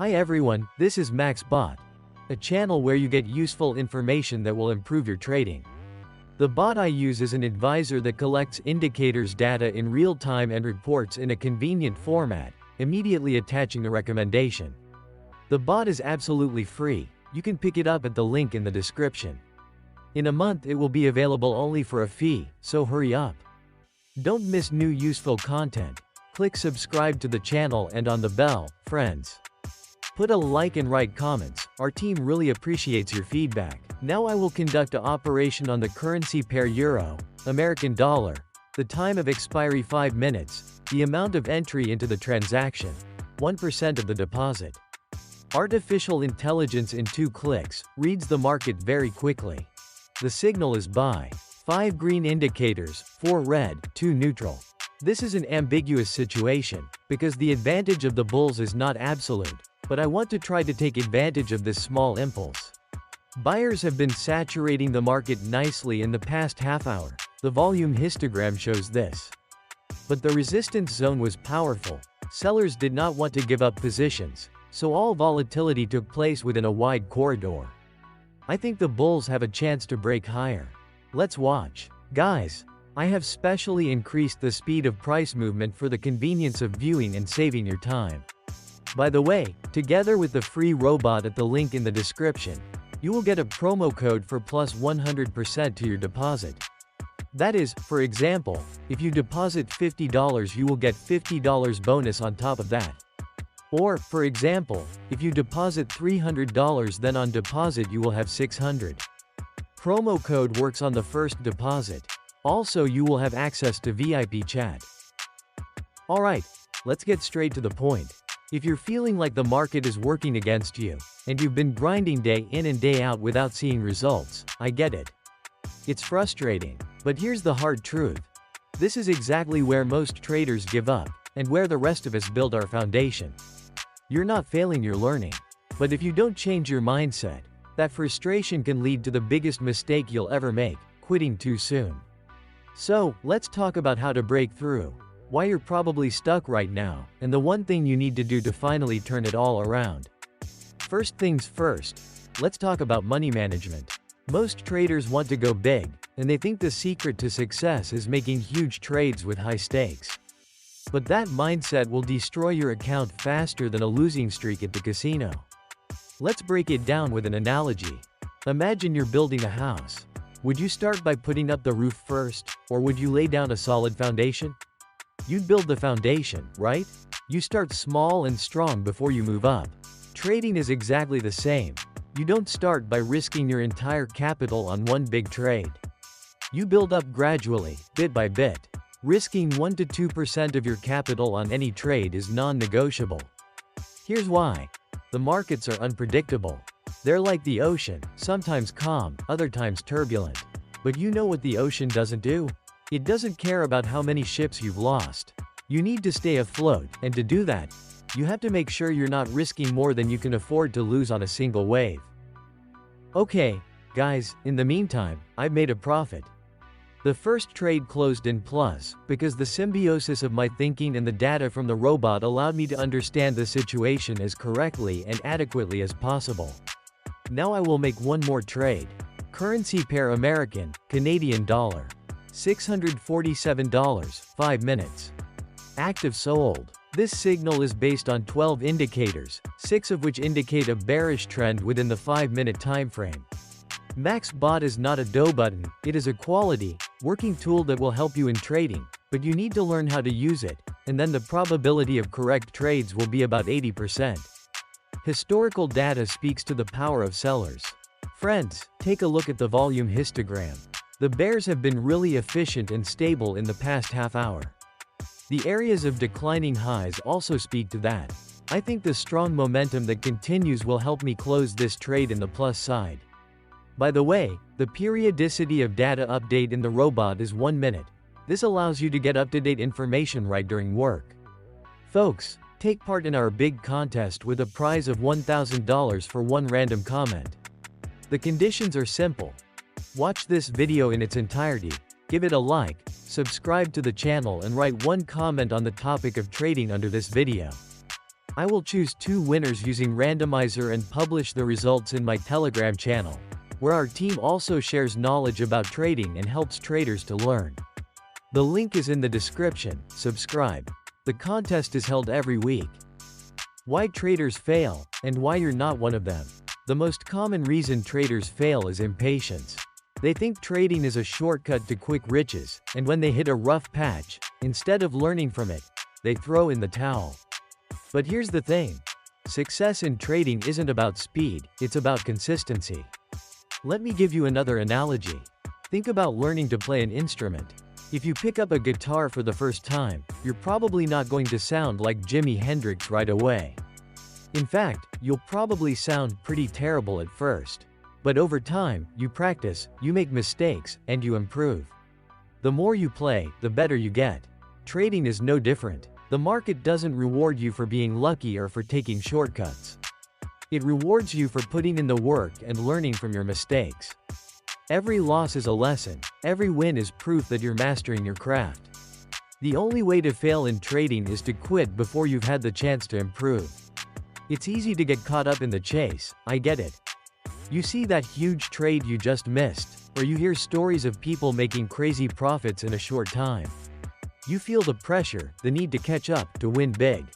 Hi everyone, this is MaxBot, a channel where you get useful information that will improve your trading. The bot I use is an advisor that collects indicators data in real time and reports in a convenient format, immediately attaching the recommendation. The bot is absolutely free. You can pick it up at the link in the description. In a month it will be available only for a fee, so hurry up. Don't miss new useful content. Click subscribe to the channel and on the bell, friends. Put a like and write comments, our team really appreciates your feedback. Now I will conduct an operation on the currency pair Euro, American dollar, the time of expiry 5 minutes, the amount of entry into the transaction, 1% of the deposit. Artificial intelligence in 2 clicks, reads the market very quickly. The signal is buy. 5 green indicators, 4 red, 2 neutral. This is an ambiguous situation, because the advantage of the bulls is not absolute, but I want to try to take advantage of this small impulse. Buyers have been saturating the market nicely in the past half hour. The volume histogram shows this. But the resistance zone was powerful. Sellers did not want to give up positions, so all volatility took place within a wide corridor. I think the bulls have a chance to break higher. Let's watch. Guys, I have specially increased the speed of price movement for the convenience of viewing and saving your time. By the way, together with the free robot at the link in the description, you will get a promo code for plus 100% to your deposit. That is, for example, if you deposit $50 you will get $50 bonus on top of that. Or, for example, if you deposit $300 then on deposit you will have $600. Promo code works on the first deposit. Also you will have access to VIP chat. Alright, let's get straight to the point. If you're feeling like the market is working against you, and you've been grinding day in and day out without seeing results, I get it. It's frustrating, but here's the hard truth. This is exactly where most traders give up, and where the rest of us build our foundation. You're not failing, you're learning. But if you don't change your mindset, that frustration can lead to the biggest mistake you'll ever make, quitting too soon. So, let's talk about how to break through, why you're probably stuck right now, and the one thing you need to do to finally turn it all around. First things first, let's talk about money management. Most traders want to go big, and they think the secret to success is making huge trades with high stakes. But that mindset will destroy your account faster than a losing streak at the casino. Let's break it down with an analogy. Imagine you're building a house. Would you start by putting up the roof first, or would you lay down a solid foundation? You'd build the foundation, right? You start small and strong before you move up. Trading is exactly the same. You don't start by risking your entire capital on one big trade. You build up gradually, bit by bit. Risking 1 to 2% of your capital on any trade is non-negotiable. Here's why. The markets are unpredictable. They're like the ocean, sometimes calm, other times turbulent. But you know what the ocean doesn't do? It doesn't care about how many ships you've lost. You need to stay afloat, and to do that, you have to make sure you're not risking more than you can afford to lose on a single wave. Okay, guys, in the meantime, I've made a profit. The first trade closed in plus, because the symbiosis of my thinking and the data from the robot allowed me to understand the situation as correctly and adequately as possible. Now I will make one more trade. Currency pair American, Canadian dollar. $647, 5 minutes. Active sold. This signal is based on 12 indicators, 6 of which indicate a bearish trend within the 5-minute time frame. MaxBot is not a dough button, it is a quality, working tool that will help you in trading, but you need to learn how to use it, and then the probability of correct trades will be about 80%. Historical data speaks to the power of sellers. Friends, take a look at the volume histogram. The bears have been really efficient and stable in the past half hour. The areas of declining highs also speak to that. I think the strong momentum that continues will help me close this trade in the plus side. By the way, the periodicity of data update in the robot is 1 minute. This allows you to get up-to-date information right during work. Folks, take part in our big contest with a prize of $1,000 for one random comment. The conditions are simple. Watch this video in its entirety, give it a like, subscribe to the channel and write one comment on the topic of trading under this video. I will choose 2 winners using randomizer and publish the results in my Telegram channel, where our team also shares knowledge about trading and helps traders to learn. The link is in the description. Subscribe. The contest is held every week. Why traders fail, and why you're not one of them. The most common reason traders fail is impatience. They think trading is a shortcut to quick riches, and when they hit a rough patch, instead of learning from it, they throw in the towel. But here's the thing. Success in trading isn't about speed, it's about consistency. Let me give you another analogy. Think about learning to play an instrument. If you pick up a guitar for the first time, you're probably not going to sound like Jimi Hendrix right away. In fact, you'll probably sound pretty terrible at first. But over time, you practice, you make mistakes, and you improve. The more you play, the better you get. Trading is no different. The market doesn't reward you for being lucky or for taking shortcuts. It rewards you for putting in the work and learning from your mistakes. Every loss is a lesson, every win is proof that you're mastering your craft. The only way to fail in trading is to quit before you've had the chance to improve. It's easy to get caught up in the chase, I get it. You see that huge trade you just missed, or you hear stories of people making crazy profits in a short time. You feel the pressure, the need to catch up, to win big.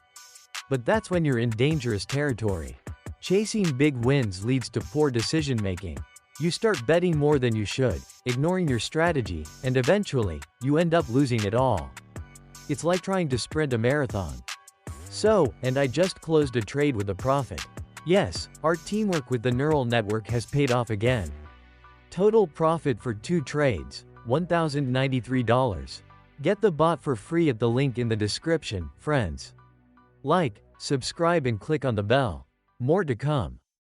But that's when you're in dangerous territory. Chasing big wins leads to poor decision-making. You start betting more than you should, ignoring your strategy, and eventually, you end up losing it all. It's like trying to sprint a marathon. And I just closed a trade with a profit. Yes, our teamwork with the neural network has paid off again. Total profit for 2 trades, $1,093. Get the bot for free at the link in the description, friends. Like, subscribe and click on the bell. More to come.